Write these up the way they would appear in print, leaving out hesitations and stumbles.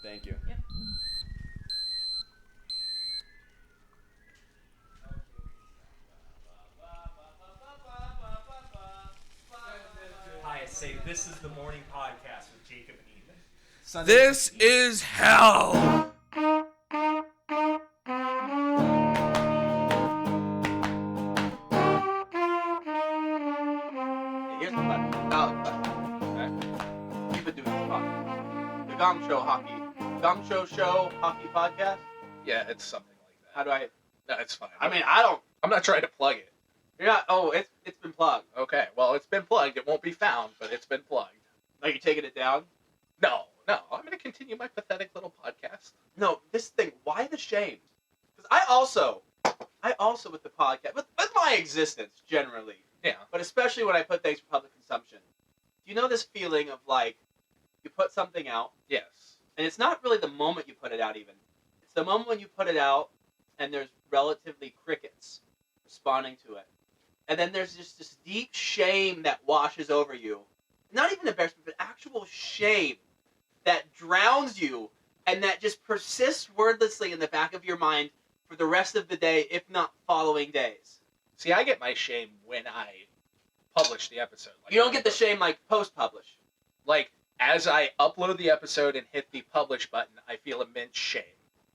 Thank you. Yeah. Hi, say this is the morning podcast with Jacob and Ethan. This is hell. Here's the question. Valid question. Okay. You've been doing this podcast. The Gong Show Hockey Podcast. Yeah, it's something like that. How do I? No, it's fine. I mean, I don't. I'm not trying to plug it. You're not. Oh, it's been plugged. Okay, well, it's been plugged. It won't be found, but it's been plugged. Are you taking it down? No. I'm going to continue my pathetic little podcast. No, this thing. Why the shame? Because I also with the podcast, with my existence generally, Yeah. but especially when I put things for public consumption. Do you know this feeling of like, you put something out, Yes. and it's not really the moment you put it out even. It's the moment when you put it out, and there's relatively crickets responding to it. And then there's just this deep shame that washes over you. Not even embarrassment, but actual shame that drowns you and that just persists wordlessly in the back of your mind for the rest of the day, if not following days. See, I get my shame when I publish the episode. Like, You don't get the shame like post-publish. Like, as I upload the episode and hit the publish button, I feel immense shame.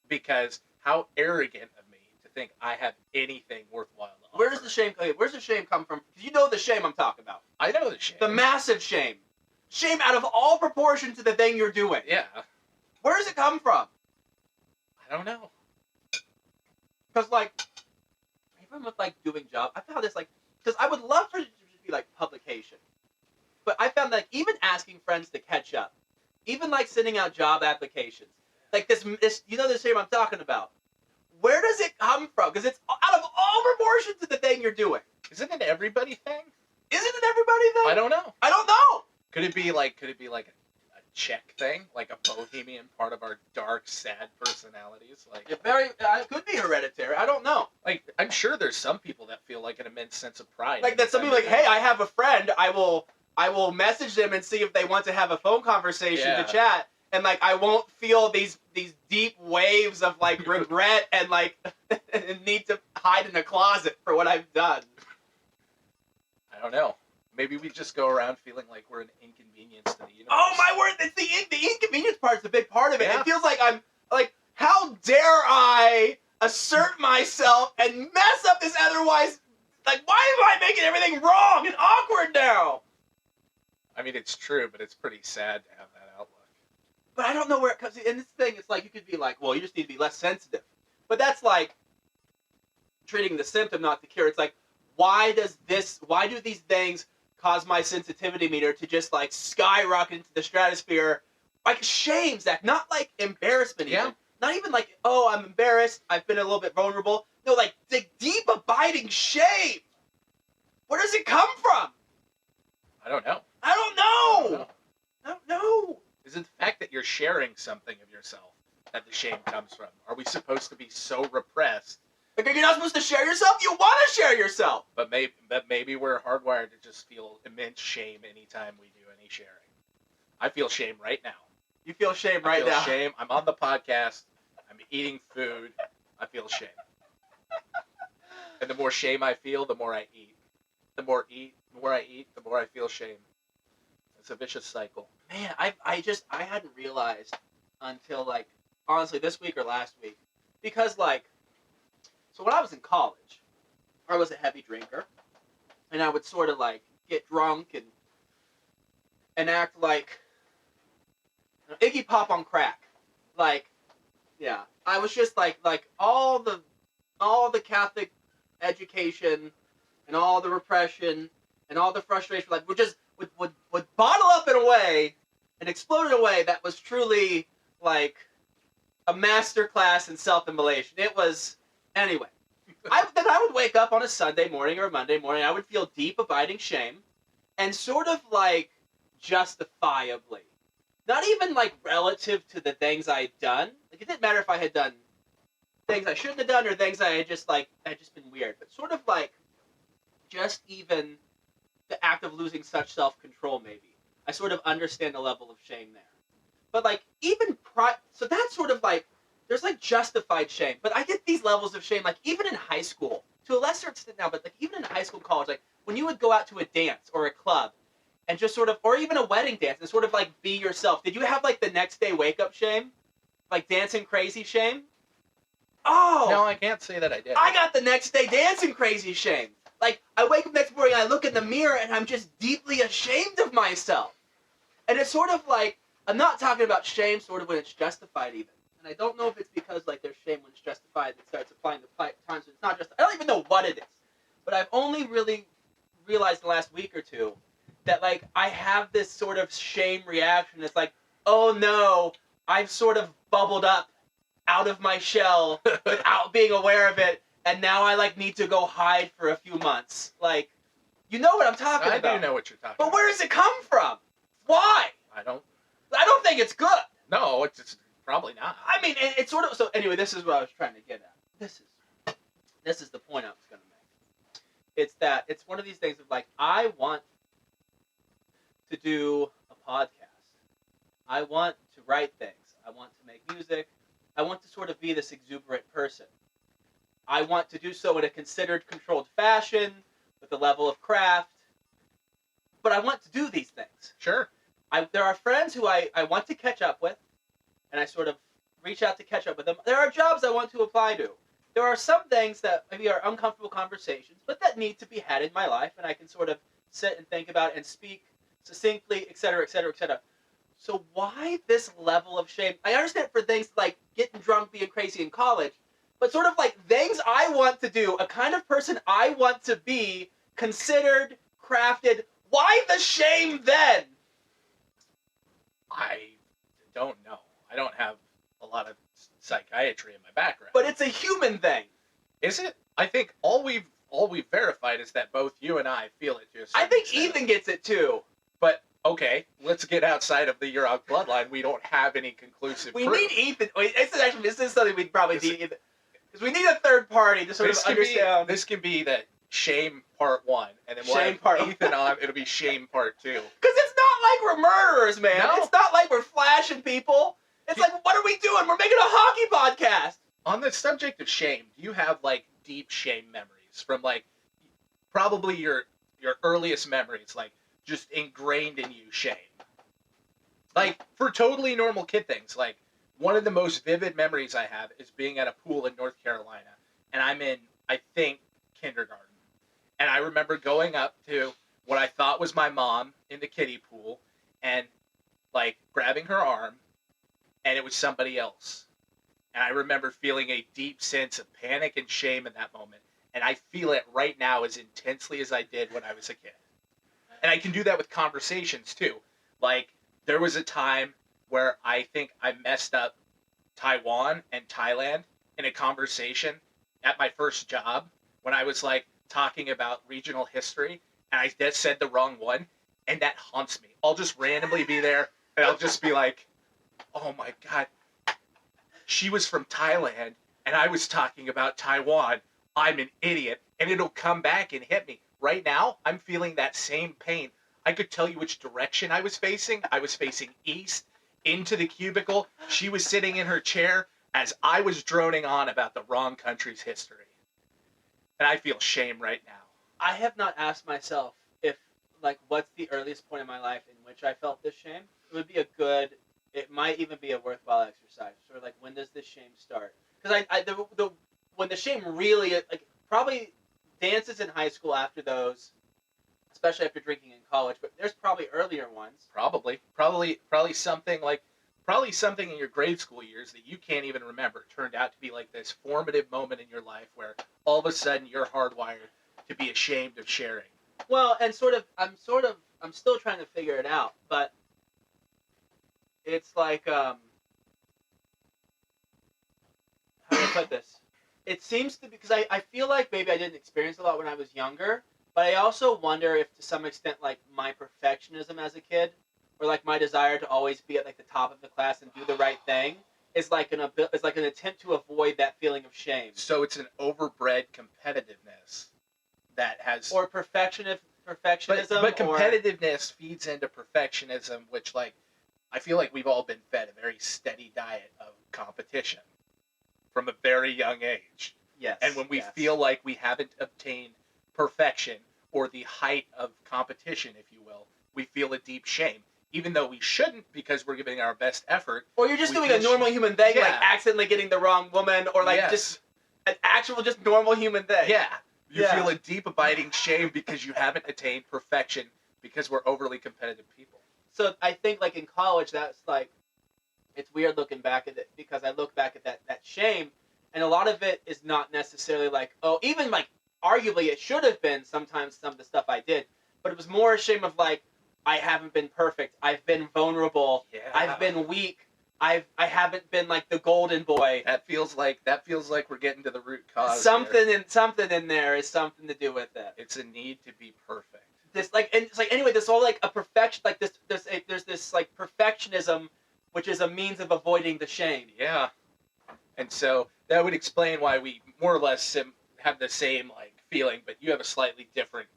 Because how arrogant of me to think I have anything worthwhile to offer. Where does the shame come? Where's the shame come from? Because you know the shame I'm talking about. I know the shame. The massive shame. Shame out of all proportion to the thing you're doing. Yeah. Where does it come from? I don't know. Because, like, even with, like, doing jobs, I found this, like, because I would love for it to just be, like, publication. But I found, like, even asking friends to catch up, even, like, sending out job applications, like, this you know the shame I'm talking about. Where does it come from? Because it's out of all proportion to the thing you're doing. Isn't it an everybody thing? Isn't it everybody thing? I don't know. I don't know. Could it be like a Czech thing, like a bohemian part of our dark, sad personalities? Like, It could be hereditary. I don't know. like I'm sure there's some people that feel like an immense sense of pride. Like that somebody like, hey, I have a friend. I will message them and see if they want to have a phone conversation Yeah. to chat, and like I won't feel these deep waves of like regret and like and need to hide in a closet for what I've done. I don't know. Maybe we just go around feeling like we're an inconvenience to the universe. Oh my word! It's the inconvenience part is a big part of it. Yeah. It feels like I'm like, how dare I assert myself and mess up this otherwise? Like, why am I making everything wrong and awkward now? I mean, it's true, but it's pretty sad to have that outlook. But I don't know where it comes in. This thing, it's like you could be like, well, you just need to be less sensitive. But that's like treating the symptom, not the cure. It's like, why do these things cause my sensitivity meter to just like skyrocket into the stratosphere? Like shame, Zach, not like embarrassment even. Yeah. Not even like, oh, I'm embarrassed, I've been a little bit vulnerable. No, like the deep abiding shame. Where does it come from? I don't know. I don't know. I don't know. Is it the fact that you're sharing something of yourself that the shame comes from? Are we supposed to be so repressed? Like, you're not supposed to share yourself? You want to share yourself. But maybe we're hardwired to just feel immense shame anytime we do any sharing. I feel shame right now. You feel shame I right feel now. shame. I'm on the podcast. I'm eating food. I feel shame. And the more shame I feel, the more I eat. The more I eat, the more I feel shame. It's a vicious cycle. Man, I hadn't realized until like honestly this week or last week, because like, so when I was in college, I was a heavy drinker, and I would sort of like get drunk and act like Iggy Pop on crack, like, yeah, I was just like all the Catholic education and all the repression and all the frustration, like would bottle up in a way and explode in a way that was truly like a master class in self-immolation. It was, anyway. Then I would wake up on a Sunday morning or a Monday morning. I would feel deep abiding shame, and sort of like justifiably, not even like relative to the things I'd done. Like it didn't matter if I had done things I shouldn't have done or things I had just been weird, but sort of like just even the act of losing such self-control, maybe. I sort of understand the level of shame there. But like even so that's sort of like there's like justified shame. But I get these levels of shame like even in high school to a lesser extent now, but like even in high school, college, like when you would go out to a dance or a club and just sort of, or even a wedding dance and sort of like be yourself. Did you have like the next day wake up shame? Like dancing crazy shame? Oh! No, I can't say that I did. I got the next day dancing crazy shame. Like, I wake up next morning and I look in the mirror and I'm just deeply ashamed of myself. And it's sort of like, I'm not talking about shame sort of when it's justified even. And I don't know if it's because like there's shame when it's justified that starts applying to times when it's not justified. I don't even know what it is. But I've only really realized in the last week or two that like I have this sort of shame reaction. It's like, oh no, I've sort of bubbled up out of my shell without being aware of it, and now I like need to go hide for a few months. Like, you know what I'm talking about. I do know what you're talking But about. where does it come from? Why? I don't think it's good. No, it's probably not. I mean, it's sort of so. Anyway, this is what I was trying to get at. This is the point I was going to make. It's that it's one of these things of like I want to do a podcast. I want to write things. I want to make music. I want to sort of be this exuberant person. I want to do so in a considered, controlled fashion, with a level of craft. But I want to do these things. Sure. There are friends who I want to catch up with, and I sort of reach out to catch up with them. There are jobs I want to apply to. There are some things that maybe are uncomfortable conversations, but that need to be had in my life, and I can sort of sit and think about and speak succinctly, etc., etc., etc. So why this level of shame? I understand for things like getting drunk, being crazy in college, but sort of like things I want to do, a kind of person I want to be, considered, crafted. Why the shame then? I don't know. I don't have a lot of psychiatry in my background. But it's a human thing. Is it? I think all we've verified is that both you and I feel it to a certain I think extent. Ethan gets it too. But okay, let's get outside of the Yurok bloodline. We don't have any conclusive We proof. need Ethan. Wait, this is something we'd probably need. Because we need a third party to sort of understand. This can be the shame part 1, and then we'll Shame have part Ethan on. It'll be shame part 2. Because it's not like we're murderers, man. No. It's not like we're flashing people. It's like, what are we doing? We're making a hockey podcast. On the subject of shame, do you have like deep shame memories from like probably your earliest memories, like just ingrained in you shame? Like for totally normal kid things, like one of the most vivid memories I have is being at a pool in North Carolina, and I'm in, I think, kindergarten. And I remember going up to what I thought was my mom in the kiddie pool and like grabbing her arm, and it was somebody else. And I remember feeling a deep sense of panic and shame in that moment. And I feel it right now as intensely as I did when I was a kid. And I can do that with conversations too. Like, there was a time where I think I messed up Taiwan and Thailand in a conversation at my first job when I was like talking about regional history, and I just said the wrong one, and that haunts me. I'll just randomly be there, and I'll just be like, oh my God, she was from Thailand, and I was talking about Taiwan. I'm an idiot, and it'll come back and hit me. Right now, I'm feeling that same pain. I could tell you which direction I was facing. I was facing east, into the cubicle. She was sitting in her chair as I was droning on about the wrong country's history. And I feel shame right now. I have not asked myself if, like, what's the earliest point in my life in which I felt this shame. It would be it might even be a worthwhile exercise. Sort of like, when does this shame start? Because when the shame really, like, probably dances in high school after those, especially after drinking in college, but there's probably earlier ones. Probably something in your grade school years that you can't even remember turned out to be like this formative moment in your life where all of a sudden you're hardwired to be ashamed of sharing. Well, and I'm still trying to figure it out, but it's like, how do I put this? It seems to be, because I feel like maybe I didn't experience a lot when I was younger, but I also wonder if to some extent, like, my perfectionism as a kid, or like my desire to always be at like the top of the class and do the right thing, is like an attempt to avoid that feeling of shame. So it's an overbred competitiveness that has... Or perfectionism. But competitiveness feeds into perfectionism, which, like, I feel like we've all been fed a very steady diet of competition from a very young age. Yes. And when we yes. feel like we haven't obtained perfection or the height of competition, if you will, we feel a deep shame. Even though we shouldn't, because we're giving our best effort. Or you're just we doing a feel normal human thing, like Yeah. accidentally getting the wrong woman, or like Yes. just an actual, just normal human thing. Yeah. You Yeah. feel a deep, abiding shame because you haven't attained perfection because we're overly competitive people. So I think, like, in college, that's like, it's weird looking back at it, because I look back at that shame, and a lot of it is not necessarily like, oh, even like arguably it should have been sometimes some of the stuff I did, but it was more a shame of like, I haven't been perfect, I've been vulnerable, Yeah. I've been weak, I haven't been like the golden boy. That feels like we're getting to the root cause. Something here. in there is something to do with it. It's a need to be perfect. This like, and it's like, anyway, this whole like a perfection, like there's this like perfectionism, which is a means of avoiding the shame. Yeah. And so that would explain why we more or less have the same like feeling, but you have a slightly different,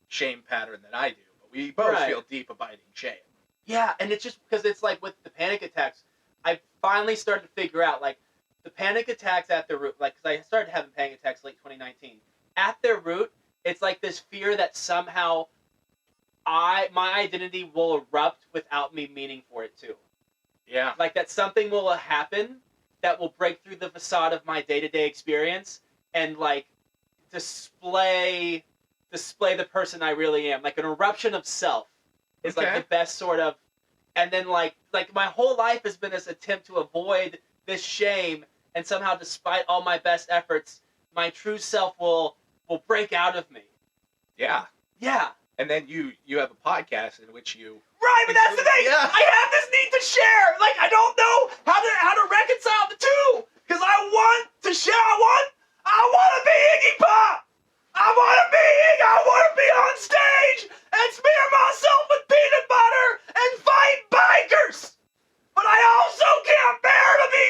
shame pattern than I do. But we both Right. feel deep abiding shame. Yeah, and it's just because it's like with the panic attacks, I finally started to figure out like the panic attacks at their root, like, because I started having panic attacks late 2019. At their root, it's like this fear that somehow my identity will erupt without me meaning for it to. Yeah. Like that something will happen that will break through the facade of my day-to-day experience and like display the person I really am. Like an eruption of self is like Okay. the best sort of, and then like my whole life has been this attempt to avoid this shame, and somehow despite all my best efforts, my true self will break out of me. Yeah. Yeah. And then you have a podcast in which you Right, but that's the thing. Yeah. I have this need to share. Like, I don't know how to reconcile the two, because I want to share. I want to be Iggy Pop. I want to be on stage and smear myself with peanut butter and fight bikers. But I also can't bear to be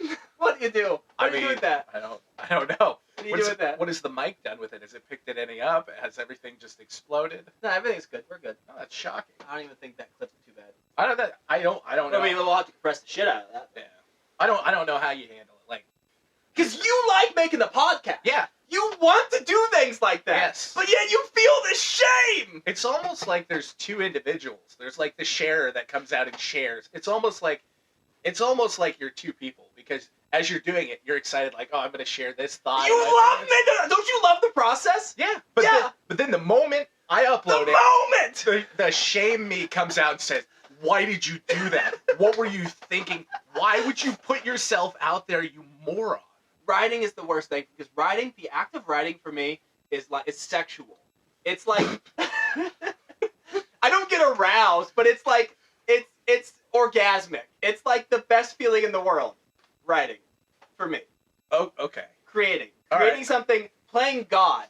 seen. What do you do? What do you do with that? I don't know. What do you do with that? What has the mic done with it? Has it picked it any up? Has everything just exploded? No, everything's good. We're good. Oh, that's shocking. I don't even think that clip's too bad. I don't know. I mean, we'll have to compress the shit out of that. Yeah. I don't know how you handle it. Like, Because you like making the podcast. yeah, You want to do things like that. Yes. But yet you feel this shame. it's almost like there's two individuals. There's like the sharer that comes out and shares. It's almost like you're two people, because as you're doing it, you're excited, like, oh, I'm going to share this thought. You love it. Don't you love the process? Yeah. But Yeah. then the moment I upload The it, moment. the shame me comes out and says, why did you do that? What were you thinking? Why would you put yourself out there, you moron? Writing is the worst thing, because the act of writing for me is sexual. It's like I don't get aroused, but it's like it's orgasmic. It's like the best feeling in the world. Writing, for me. Oh, okay. Creating All right. something, playing God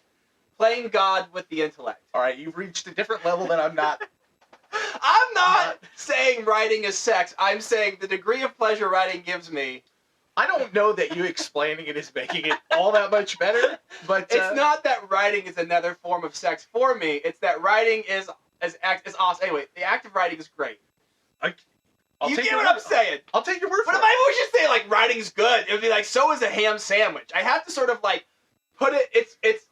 with the intellect. All right, you've reached a different level that I'm not. I'm not saying writing is sex. I'm saying the degree of pleasure writing gives me. I don't know that you explaining it is making it all that much better, but It's not that writing is another form of sex for me. It's that writing is awesome. Anyway, the act of writing is great. I'll You take get your what I'm word- saying? I'll take your word But for if it. I was just say like writing's good, it would be like, so is a ham sandwich. I have to sort of like put it. It's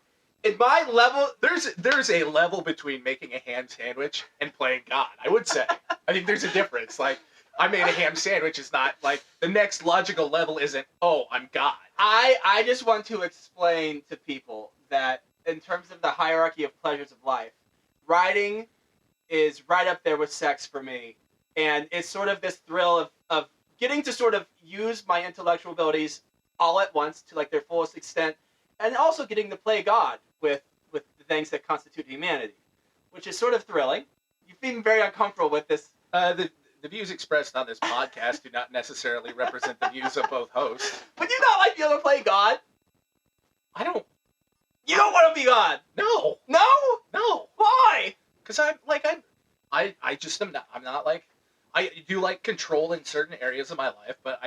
in my level. There's a level between making a ham sandwich and playing God, I would say. I think there's a difference. Like, I made a ham sandwich is not like the next logical level isn't, oh, I'm God. I just want to explain to people that in terms of the hierarchy of pleasures of life, writing is right up there with sex for me. And it's sort of this thrill of getting to sort of use my intellectual abilities all at once to like their fullest extent, and also getting to play God with the things that constitute humanity, which is sort of thrilling. You seem very uncomfortable with this. The views expressed on this podcast do not necessarily represent the views of both hosts. Would you not like to be able to play God? I don't. You don't want to be God. No. No? Why? Because I just am not. I'm not like. I do like control in certain areas of my life, but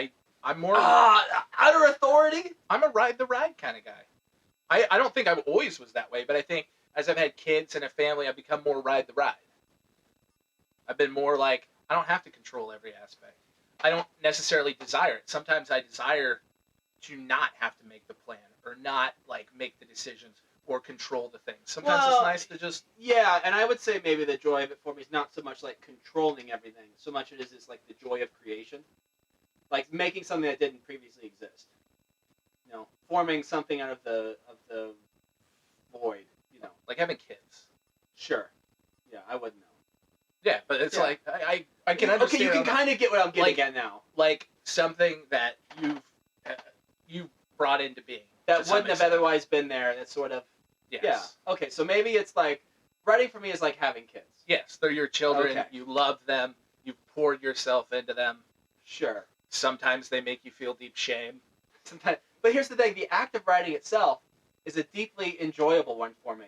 I'm more. Utter authority? I'm a ride the ride kind of guy. I don't think I always was that way, but I think as I've had kids and a family, I've become more ride the ride. I've been more like, I don't have to control every aspect. I don't necessarily desire it. Sometimes I desire to not have to make the plan or not like make the decisions or control the things. Sometimes it's nice to just Yeah, and I would say maybe the joy of it for me is not so much like controlling everything, so much it is like the joy of creation, like making something that didn't previously exist. You know, forming something out of the void. You know, like having kids. sure. Yeah, I wouldn't know. Yeah, but it's Yeah. like I can understand. Okay, you can kind of get what I'm getting Like- at now. like something that you brought into being That to some wouldn't have extent. otherwise been there. That's sort of Yes. yeah. Okay, so maybe it's like writing for me is like having kids. Yes, they're your children. Okay. You love them. You've poured yourself into them. Sure. Sometimes they make you feel deep shame. Sometimes, but here's the thing: the act of writing itself is a deeply enjoyable one for me.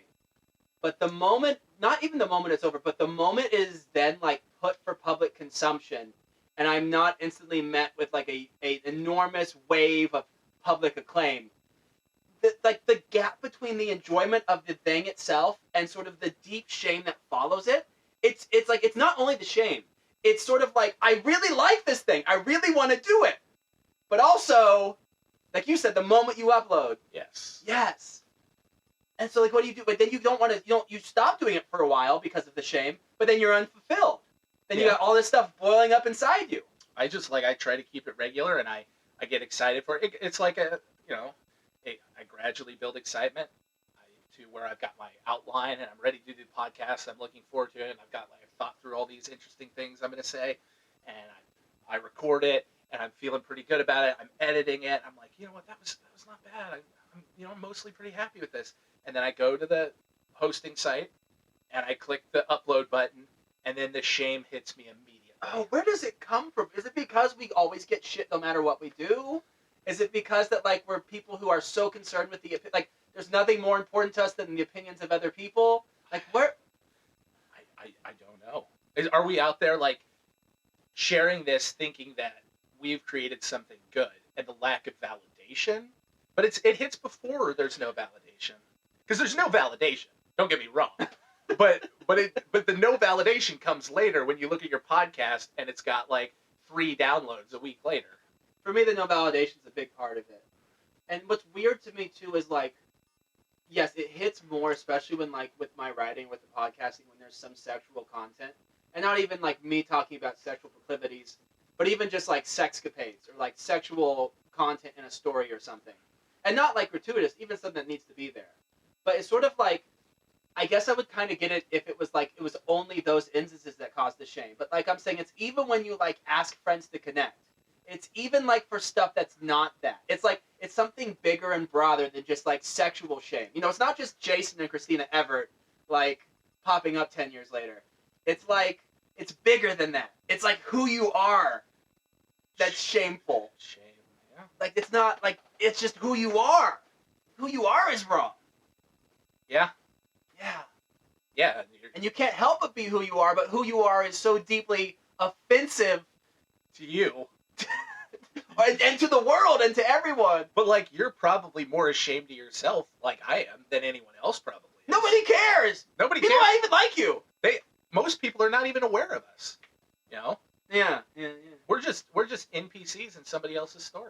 But the moment, not even the moment it's over, but the moment it is then like put for public consumption, and I'm not instantly met with like a enormous wave of public acclaim. The gap between the enjoyment of the thing itself and sort of the deep shame that follows it, it's like it's not only the shame. It's sort of like I really like this thing. I really want to do it. But also, like you said, the moment you upload, Yes. yes. And so like what do you do? But then you don't want to you stop doing it for a while because of the shame, but then you're unfulfilled. Then you Yeah. got all this stuff boiling up inside you. I just I try to keep it regular, and I get excited for it. It's like I gradually build excitement to where I've got my outline and I'm ready to do the podcast. I'm looking forward to it, and I've thought through all these interesting things I'm going to say, and I record it, and I'm feeling pretty good about it. I'm editing it. I'm like, you know what, that was not bad. I'm mostly pretty happy with this. And then I go to the hosting site, and I click the upload button, and then the shame hits me immediately. Oh, where does it come from? Is it because we always get shit no matter what we do? Is it because that like we're people who are so concerned with like there's nothing more important to us than the opinions of other people? Like where? I don't know. Are we out there like sharing this thinking that we've created something good and the lack of validation? But it hits before there's no validation. Because there's no validation. Don't get me wrong. but the no validation comes later when you look at your podcast and it's got like 3 downloads a week later. For me, the no validation is a big part of it. And what's weird to me too is like, yes, it hits more, especially when like with my writing, with the podcasting, when there's some sexual content, and not even like me talking about sexual proclivities, but even just like sexcapades or like sexual content in a story or something, and not like gratuitous, even something that needs to be there. But it's sort of like, I guess I would kind of get it if it was like it was only those instances that caused the shame. But like I'm saying, it's even when you like ask friends to connect. It's even like for stuff that's not that. It's like it's something bigger and broader than just like sexual shame. You know, it's not just Jason and Christina Everett like popping up 10 years later. It's like it's bigger than that. It's like who you are that's shameful. Shame, yeah. Like it's not like it's just who you are. Who you are is wrong. Yeah. Yeah. Yeah. And you can't help but be who you are, but who you are is so deeply offensive To you. and to the world and to everyone. But like you're probably more ashamed of yourself, like I am, than anyone else probably is. Nobody cares. Nobody People cares. might even like you. Most people are not even aware of us. You know? Yeah. We're just NPCs in somebody else's story.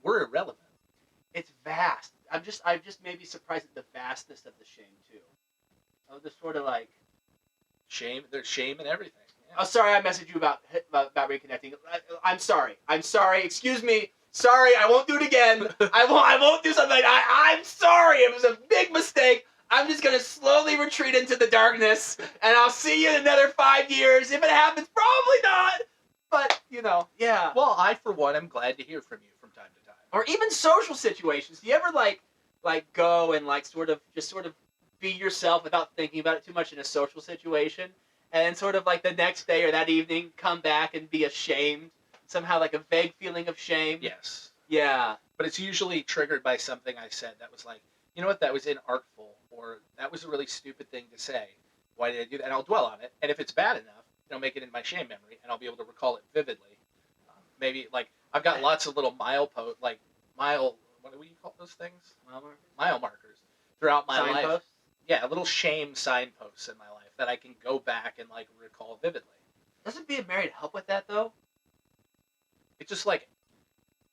We're irrelevant. It's vast. I'm just maybe surprised at the vastness of the shame too. Of the sort of like, Shame. There's shame in everything. Yeah. oh, sorry, I messaged you about reconnecting. I'm sorry. Excuse me. Sorry, I won't do it again. I won't do something. I'm sorry. It was a big mistake. I'm just gonna slowly retreat into the darkness, and I'll see you in another 5 years. If it happens, probably not. But you know, yeah. Well, I for one am glad to hear from you from time to time. Or even social situations. Do you ever like go and like sort of be yourself without thinking about it too much in a social situation, and then sort of like the next day or that evening come back and be ashamed somehow, like a vague feeling of shame? Yes. Yeah. But it's usually triggered by something I said that was like, you know what, that was inartful, or that was a really stupid thing to say. Why did I do that? And I'll dwell on it. And if it's bad enough, it'll make it in my shame memory, and I'll be able to recall it vividly. Maybe like I've got lots of little what do you call those things? Mile markers throughout my life. Signposts? Yeah, little shame signposts in my life. that I can go back and like recall vividly. Doesn't being married help with that though? It's just like,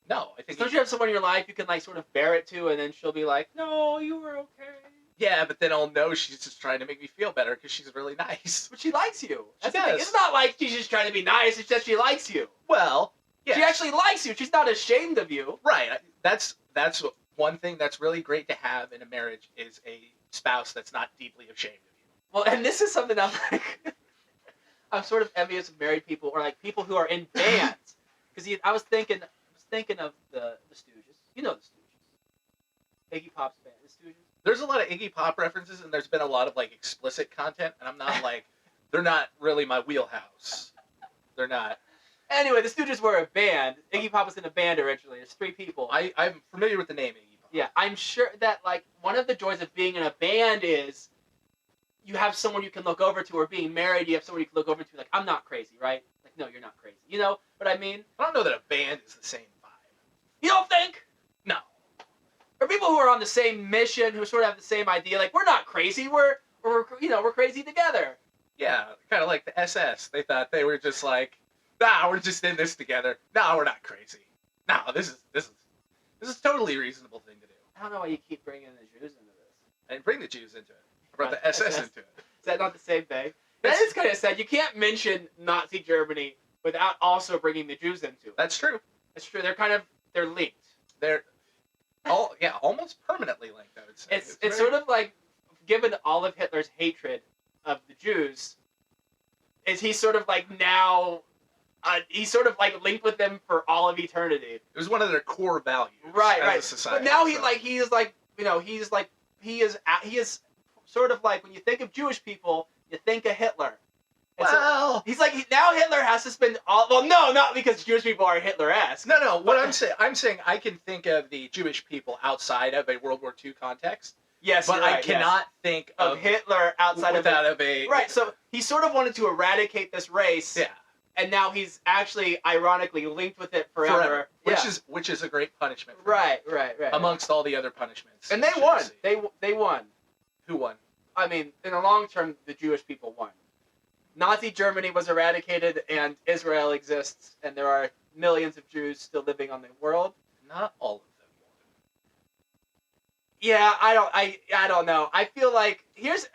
no, I think. Don't you have someone in your life you can like sort of bear it to, and then she'll be like, "No, you were okay." Yeah, but then I'll know she's just trying to make me feel better because she's really nice. But she likes you. She That's the thing. does. It's not like she's just trying to be nice. It's that she likes you. Well, yeah. She actually likes you. She's not ashamed of you. Right. That's one thing that's really great to have in a marriage is a spouse that's not deeply ashamed of you. Well, and this is something I'm like, I'm sort of envious of married people or like people who are in bands. Because I was thinking of the Stooges. You know the Stooges. Iggy Pop's band, the Stooges. There's a lot of Iggy Pop references, and there's been a lot of like explicit content, and I'm not like, they're not really my wheelhouse. They're not. Anyway, the Stooges were a band. Iggy Pop was in a band originally. There's 3 people. I'm familiar with the name Iggy Pop. Yeah, I'm sure that like one of the joys of being in a band is you have someone you can look over to, or being married, you have someone you can look over to. Like, I'm not crazy, right? Like, no, you're not crazy. You know what I mean? I don't know that a band is the same vibe. You don't think? No. Or people who are on the same mission, who sort of have the same idea. Like, we're not crazy. We're crazy together. Yeah, kind of like the SS. They thought they were just like, nah, we're just in this together. No, we're not crazy. No, this is a totally reasonable thing to do. I don't know why you keep bringing the Jews into this. I didn't bring the Jews into it. I brought the SS into it. Is that not the same thing? That is kind of sad. You can't mention Nazi Germany without also bringing the Jews into it. That's true. That's true. They're linked. They're almost permanently linked, I would say. It's sort of like, given all of Hitler's hatred of the Jews, is he sort of like now, he's sort of like linked with them for all of eternity. It was one of their core values. Right. as a society. But now he is sort of like, when you think of Jewish people, you think of Hitler. And Well, so he's like, now Hitler has to spend all. Well, no, not because Jewish people are Hitler-esque. no. What I'm saying, I can think of the Jewish people outside of a World War II context. Yes, but you're right, I cannot think of Hitler outside of a right. So he sort of wanted to eradicate this race. Yeah. And now he's actually, ironically, linked with it forever. Which is a great punishment. For right. amongst all the other punishments. And they won. They won. Who won? I mean, in the long term, the Jewish people won. Nazi Germany was eradicated, and Israel exists, and there are millions of Jews still living on the world. Not all of them won. Yeah, I don't know. I feel like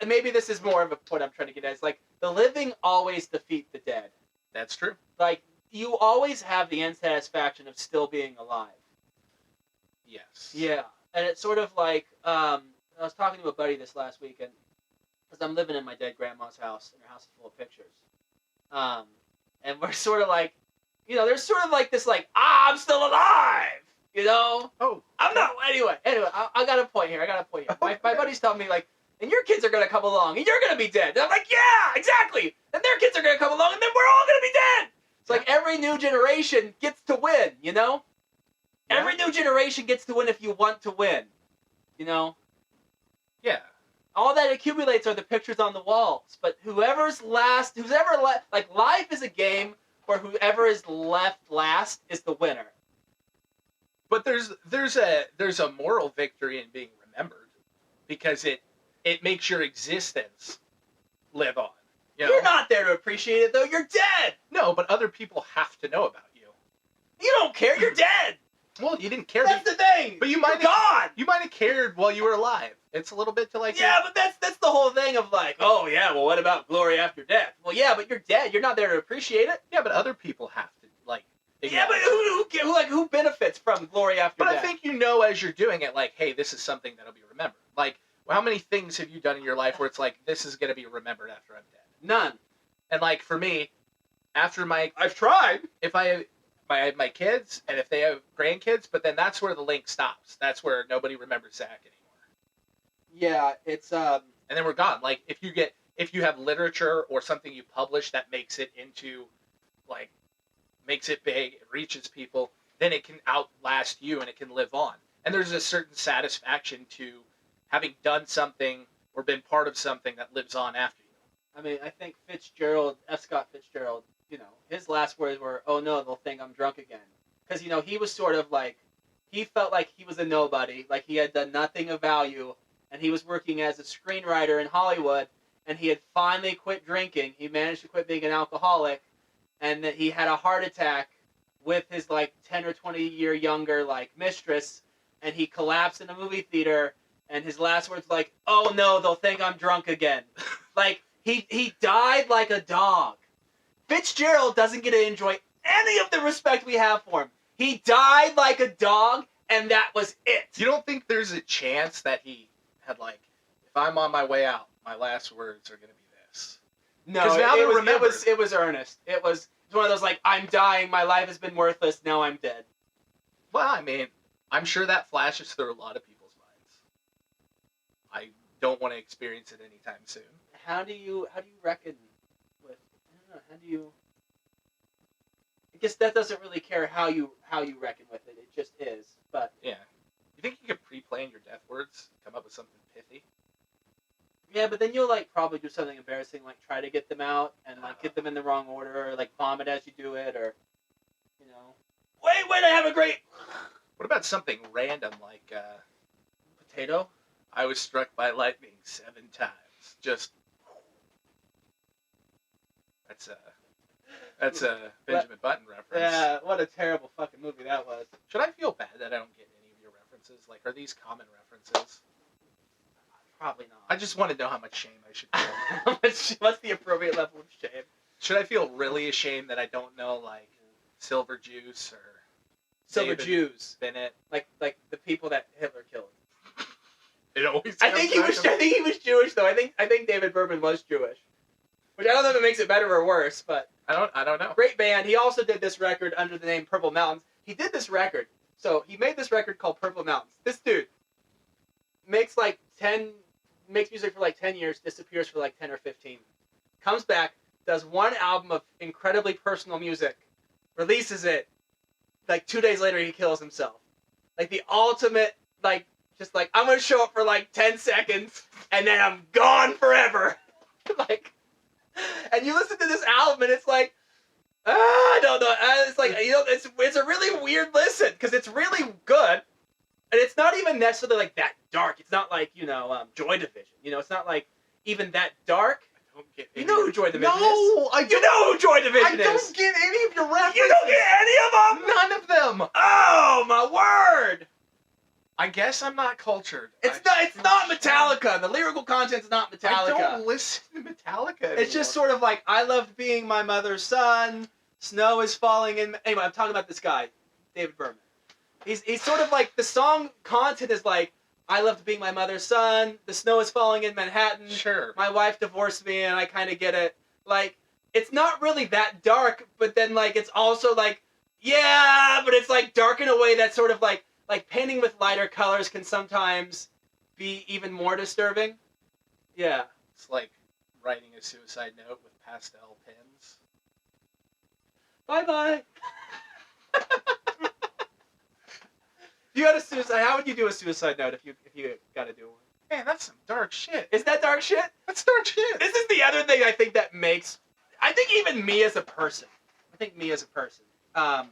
maybe this is more of a point I'm trying to get at. It's like the living always defeat the dead. That's true. Like, you always have the insatisfaction of still being alive. Yes. Yeah, and it's sort of like I was talking to a buddy this last weekend because I'm living in my dead grandma's house, and her house is full of pictures. And we're sort of like, there's sort of like this like, I'm still alive, Oh. I'm not. Anyway, I got a point here. My buddy's telling me like, and your kids are gonna come along, and you're gonna be dead. And I'm like, yeah, exactly. And their kids are gonna come along, and then we're all gonna be dead. It's like every new generation gets to win, Yeah. Every new generation gets to win if you want to win, Yeah. All that accumulates are the pictures on the walls. But whoever's left, like life is a game where whoever is left last is the winner. But there's a moral victory in being remembered, because it makes your existence live on. You're not there to appreciate it, though. You're dead. No, but other people have to know about you. You don't care. You're dead. Well, you didn't care. That's the thing. But You're gone. You might have cared while you were alive. It's a little bit to like. Yeah, but that's the whole thing of like, oh yeah, well, what about glory after death? Well, yeah, but you're dead. You're not there to appreciate it. Yeah, but other people have to like. Yeah, but who benefits from glory after But death? I think as you're doing it, like, hey, this is something that'll be remembered. Like, how many things have you done in your life where it's like, this is gonna be remembered after I'm dead? None. And like for me, after I've tried. if I have my kids and if they have grandkids, but then that's where the link stops. That's where nobody remembers Zach anymore. Yeah, it's And then we're gone. Like if you have literature or something you publish that makes it into, like, makes it big, it reaches people, then it can outlast you and it can live on. And there's a certain satisfaction to having done something or been part of something that lives on after you. I mean, I think F. Scott Fitzgerald, his last words were, "Oh no, they'll think I'm drunk again," because he was sort of like, he felt like he was a nobody, like he had done nothing of value, and he was working as a screenwriter in Hollywood, and he had finally quit drinking. He managed to quit being an alcoholic, and that he had a heart attack with his like 10 or 20 year younger like mistress, and he collapsed in a movie theater, and his last words like, "Oh no, they'll think I'm drunk again." Like he died like a dog. Fitzgerald doesn't get to enjoy any of the respect we have for him. He died like a dog, and that was it. You don't think there's a chance that he had like, if I'm on my way out, my last words are gonna be this? No, 'Cause now they're remembered. it was earnest. It was one of those like, I'm dying, my life has been worthless, now I'm dead. Well, I mean, I'm sure that flashes through a lot of people's minds. I don't want to experience it anytime soon. How do you reckon with? I don't know. How do you? I guess that doesn't really care how you reckon with it. It just is. But Yeah. You think you could pre-plan your death words, come up with something pithy? yeah, but then you'll like probably do something embarrassing, like try to get them out and like get them in the wrong order, or like vomit as you do it, or you know, wait, I have a great What about something random like, potato. I was struck by lightning 7 times. Just... That's a Benjamin Button reference. Yeah, what a terrible fucking movie that was. Should I feel bad that I don't get any of your references? Like, are these common references? Probably not. I just want to know how much shame I should feel. What's the appropriate level of shame? Should I feel really ashamed that I don't know, like, Silver Juice or Silver David Jews, Bennett? like the people that Hitler killed. It always. I think he was Jewish though. I think David Berman was Jewish, which I don't know if it makes it better or worse. But I don't know. great band. He also did this record under the name Purple Mountains. He did this record, so he made this record called Purple Mountains. This dude makes music for like 10 years, disappears for like 10 or 15, comes back, does one album of incredibly personal music, releases it. Like 2 days later, he kills himself. Like the ultimate, like, just like, I'm gonna show up for like 10 seconds, and then I'm gone forever. Like, and you listen to this album, and it's like, I don't know. It's like, you know, it's a really weird listen, because it's really good, and it's not even necessarily like that dark. It's not like, you know, Joy Division. You know, it's not like even that dark. I don't get You know who Joy Division is? No, I don't. You know who Joy Division is? I don't get any of your references. You don't get any of them? None of them. Oh, my word! I guess I'm not cultured. It's not Metallica. The lyrical content's not Metallica. I don't listen to Metallica anymore. It's just sort of like, I loved being my mother's son. Snow is falling in. Anyway, I'm talking about this guy, David Berman. He's sort of like, the song content is like, I loved being my mother's son. The snow is falling in Manhattan. Sure. My wife divorced me, and I kind of get it. Like, it's not really that dark, but then like it's also like, yeah, but it's like dark in a way that's sort of like painting with lighter colors can sometimes be even more disturbing. Yeah. It's like writing a suicide note with pastel pens. Bye-bye. You got a suicide. How would you do a suicide note if you got to do one? Man, that's some dark shit. Is that dark shit? That's dark shit. This is the other thing I think that makes. I think even me as a person. But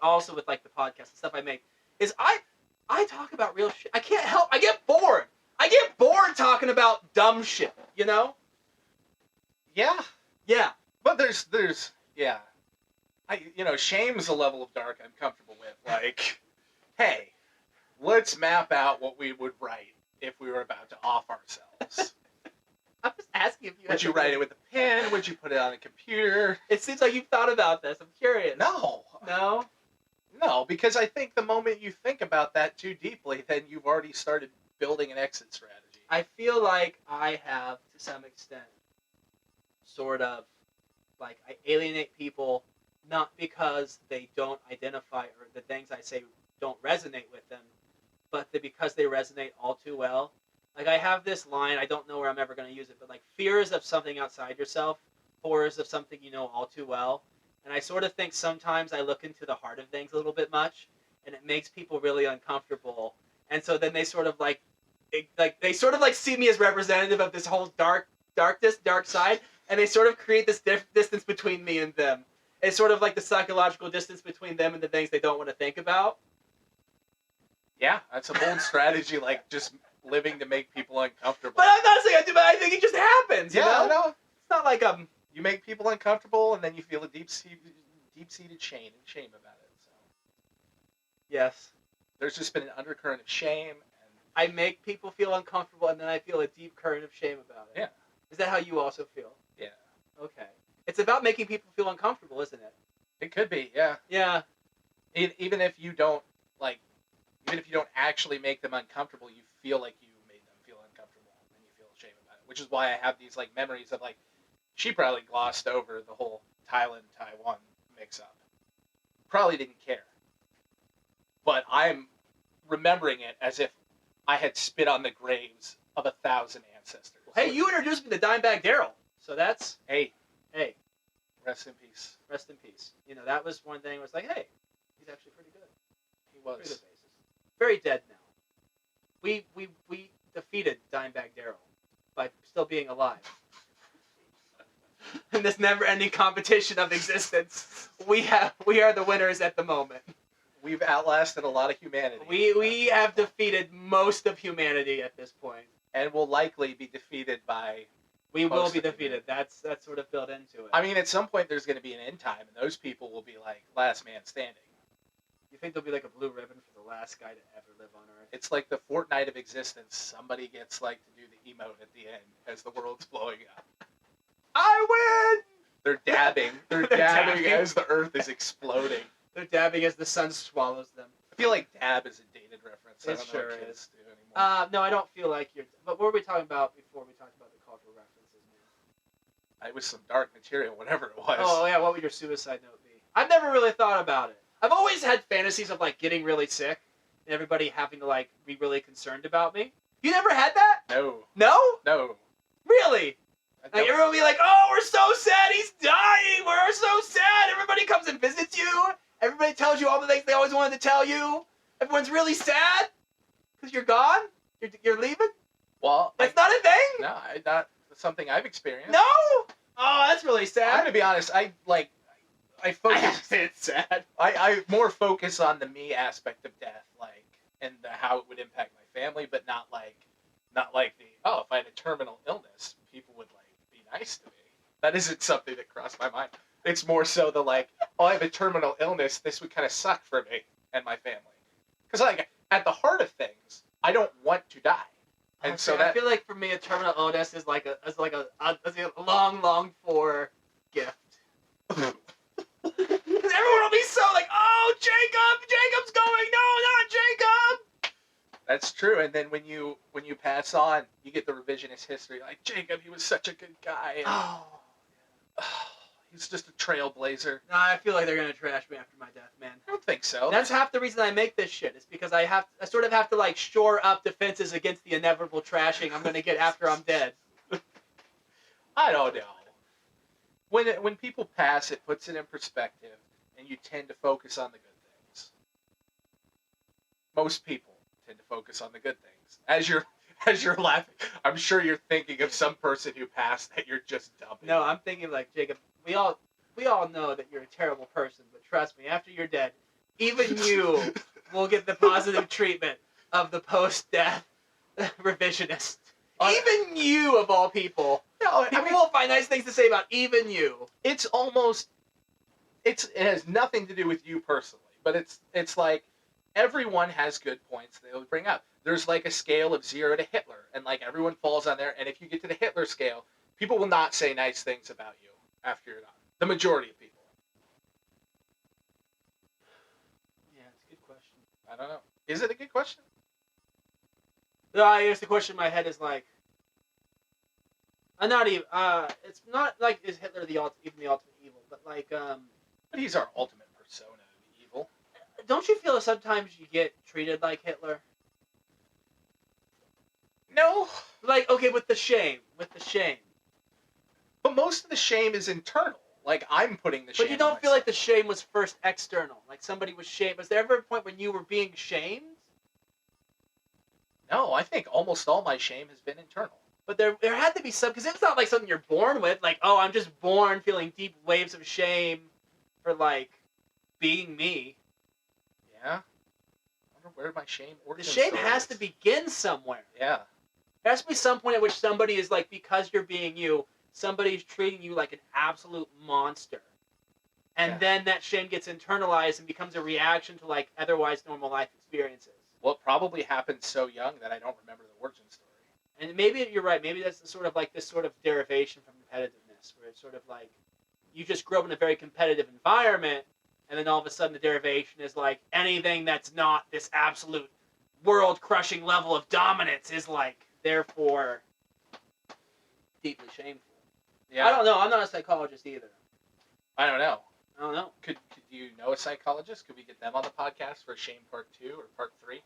also with like the podcast and stuff I make, is I talk about real shit. I can't help. I get bored. I get bored talking about dumb shit. You know? Yeah. Yeah. But there's yeah. Shame's a level of dark I'm comfortable with. Like, hey, let's map out what we would write if we were about to off ourselves. I'm just asking if you. Would you write it with a pen? Would you put it on a computer? It seems like you've thought about this. I'm curious. No. No, because I think the moment you think about that too deeply, then you've already started building an exit strategy. I feel like I have, to some extent, sort of, like, I alienate people not because they don't identify or the things I say don't resonate with them, but because they resonate all too well. Like, I have this line, I don't know where I'm ever going to use it, but like, fears of something outside yourself, horrors of something you know all too well. And I sort of think sometimes I look into the heart of things a little bit much, and it makes people really uncomfortable. And so then they sort of see me as representative of this whole dark side, and they sort of create this distance between me and them. It's sort of like the psychological distance between them and the things they don't want to think about. Yeah, that's a bold strategy. Like, just living to make people uncomfortable. But I'm not saying I do, but I think it just happens. You know? I know. It's not like You make people uncomfortable, and then you feel a deep-seated shame about it. So Yes. there's just been an undercurrent of shame, and I make people feel uncomfortable, and then I feel a deep current of shame about it. Yeah. Is that how you also feel? Yeah. Okay. It's about making people feel uncomfortable, isn't it? it could be, yeah. Yeah. Even if you don't actually make them uncomfortable, you feel like you made them feel uncomfortable, and you feel shame about it. Which is why I have these like memories of like, she probably glossed over the whole Thailand-Taiwan mix-up. Probably didn't care. But I'm remembering it as if I had spit on the graves of 1,000 ancestors. Hey, you introduced me to Dimebag Daryl, so that's Hey, rest in peace. You know, that was one thing. I was like, hey, he's actually pretty good. he Pretty good was. basis. Very dead now. We defeated Dimebag Daryl by still being alive. In this never-ending competition of existence, we are the winners at the moment. We've outlasted a lot of humanity. We have defeated most of humanity at this point. And will likely be defeated by... We will Most be of humanity. defeated. That's sort of built into it. I mean, at some point there's going to be an end time, and those people will be like last man standing. You think there'll be like a blue ribbon for the last guy to ever live on Earth? It's like the Fortnite of existence. Somebody gets like to do the emote at the end as the world's blowing up. I win! They're dabbing. They're They're dabbing dabbing. as the Earth is exploding. They're dabbing as the sun swallows them. I feel like dab is a dated reference. I It don't know sure what kids is. do anymore. No, I don't feel like you're... But what were we talking about before we talked about the cultural references, man? It was some dark material, whatever it was. Oh, yeah, what would your suicide note be? I've never really thought about it. I've always had fantasies of, like, getting really sick and everybody having to, like, be really concerned about me. You never had that? No. No? No. Really? I Like, don't- everyone will be like, oh, we're so sad, he's dying, we're so sad. Everybody comes and visits you. Everybody tells you all the things they always wanted to tell you. Everyone's really sad because you're gone. You're leaving. Well, That's not a thing. no, not something I've experienced. No. Oh, that's really I'm sad. gonna be honest. I focus. It's sad. I more focus on the me aspect of death, like, and how it would impact my family, but not like the if I had a terminal illness, people would like be nice to me. That isn't something that crossed my mind. It's more so the like, I have a terminal illness. This would kind of suck for me and my family, because like at the heart of things, I don't want to die, and so I that feel like for me, a terminal illness is like a long for gift. Because everyone will be so like, oh, Jacob's going. No, not Jacob. That's true. And then when you pass on, you get the revisionist history. Like, Jacob, he was such a good guy. And, Oh. he's just a trailblazer. No, I feel like they're gonna trash me after my death, man. I don't think so. That's half the reason I make this shit. Is because I sort of have to like shore up defenses against the inevitable trashing I'm gonna get after I'm dead. I don't know. When people pass, it puts it in perspective, and you tend to focus on the good things. Most people tend to focus on the good things. As you're laughing, I'm sure you're thinking of some person who passed that you're just dumping. No, I'm thinking like Jacob. We all know that you're a terrible person, but trust me, after you're dead, even you will get the positive treatment of the post-death revisionist. Even you, of all people. No, People will find nice things to say about even you. It's almost it has nothing to do with you personally, but it's like everyone has good points they'll bring up. There's like a scale of 0 to Hitler, and like everyone falls on there, and if you get to the Hitler scale, people will not say nice things about you after you're done. The majority of people. Yeah, it's a good question. I don't know. Is it a good question? No, I guess the question in my head is like, not even. It's not like is Hitler even the ultimate evil, but like, But he's our ultimate persona of evil. don't you feel that sometimes you get treated like Hitler? No, Like, okay, with the shame. but most of the shame is internal. Like, I'm putting the shame But you don't on feel like the myself. shame was first external. Like somebody was shamed. Was there ever a point when you were being shamed? No, I think almost all my shame has been internal. But there had to be some, because it's not like something you're born with. Like, oh, I'm just born feeling deep waves of shame for like being me. Yeah? I wonder where my shame The origin shame story has is. to begin somewhere. Yeah. There has to be some point at which somebody is like, because you're being you, somebody's treating you like an absolute monster. And Yeah. then that shame gets internalized and becomes a reaction to like otherwise normal life experiences. Well, it probably happened so young that I don't remember the origin story. And maybe you're right. Maybe that's sort of like this sort of derivation from competitiveness, where it's sort of like you just grew up in a very competitive environment, and then all of a sudden the derivation is like anything that's not this absolute world-crushing level of dominance is like therefore deeply shameful. Yeah. I don't know. I'm not a psychologist either. I don't know. I don't know. Could you know a psychologist? Could we get them on the podcast for Shame Part 2 or Part 3?